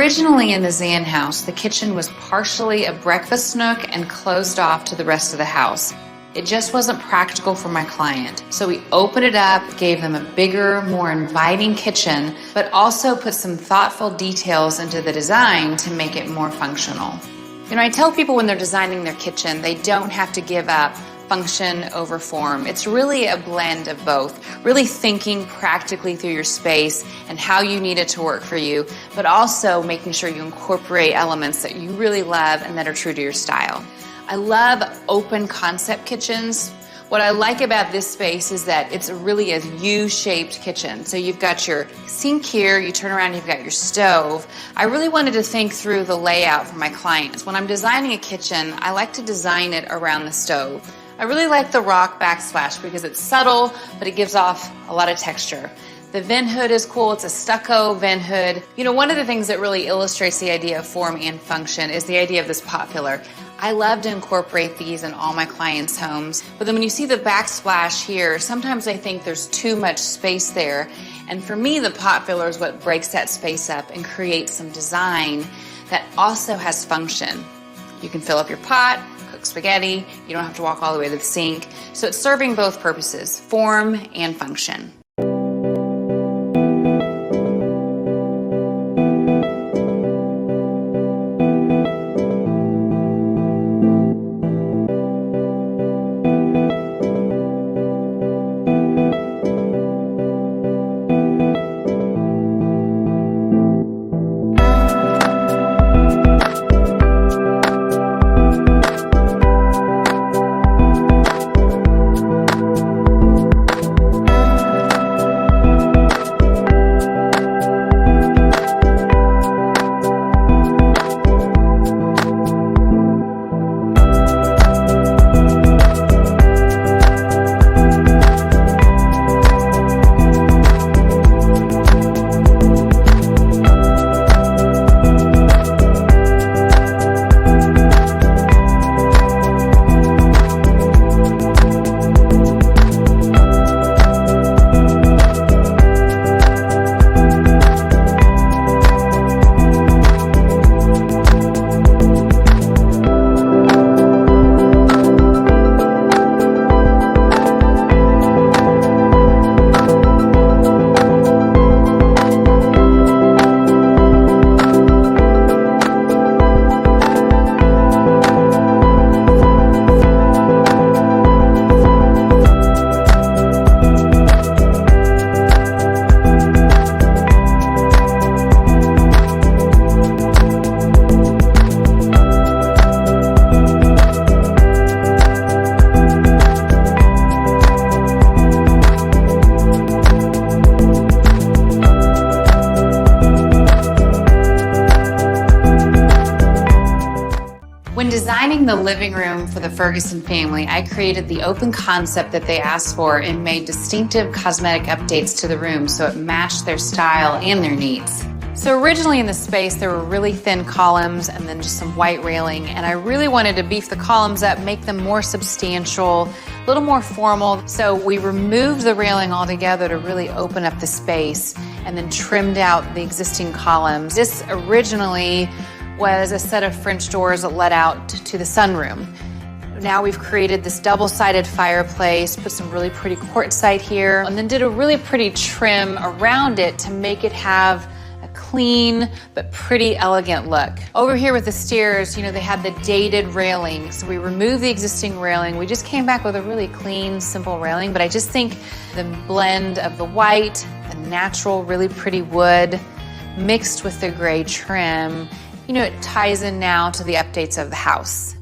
Originally in the Zan house, the kitchen was partially a breakfast nook and closed off to the rest of the house. It just wasn't practical for my client. So we opened it up, gave them a bigger, more inviting kitchen, but also put some thoughtful details into the design to make it more functional. You know, I tell people when they're designing their kitchen, they don't have to give up function over form. It's really a blend of both, really thinking practically through your space and how you need it to work for you, but also making sure you incorporate elements that you really love and that are true to your style. I love open concept kitchens. What I like about this space is that it's really a U-shaped kitchen. So you've got your sink here, you turn around, you've got your stove. I really wanted to think through the layout for my clients. When I'm designing a kitchen, I like to design it around the stove. I really like the rock backsplash because it's subtle, but it gives off a lot of texture. The vent hood is cool. It's a stucco vent hood. You know, one of the things that really illustrates the idea of form and function is the idea of this pot pillar. I love to incorporate these in all my clients' homes. But then when you see the backsplash here, sometimes I think there's too much space there. And for me, the pot filler is what breaks that space up and creates some design that also has function. You can fill up your pot, cook spaghetti. You don't have to walk all the way to the sink. So it's serving both purposes, form and function. When designing the living room for the Ferguson family, I created the open concept that they asked for and made distinctive cosmetic updates to the room so it matched their style and their needs. So originally in the space, there were really thin columns and then just some white railing, and I really wanted to beef the columns up, make them more substantial, a little more formal. So we removed the railing altogether to really open up the space and then trimmed out the existing columns. This originally was a set of French doors that led out to the sunroom. Now we've created this double-sided fireplace, put some really pretty quartzite here, and then did a really pretty trim around it to make it have a clean but pretty elegant look. Over here with the stairs, you know, they had the dated railing, so we removed the existing railing. We just came back with a really clean, simple railing, but I just think the blend of the white, the natural, really pretty wood, mixed with the gray trim, you know, it ties in now to the updates of the house.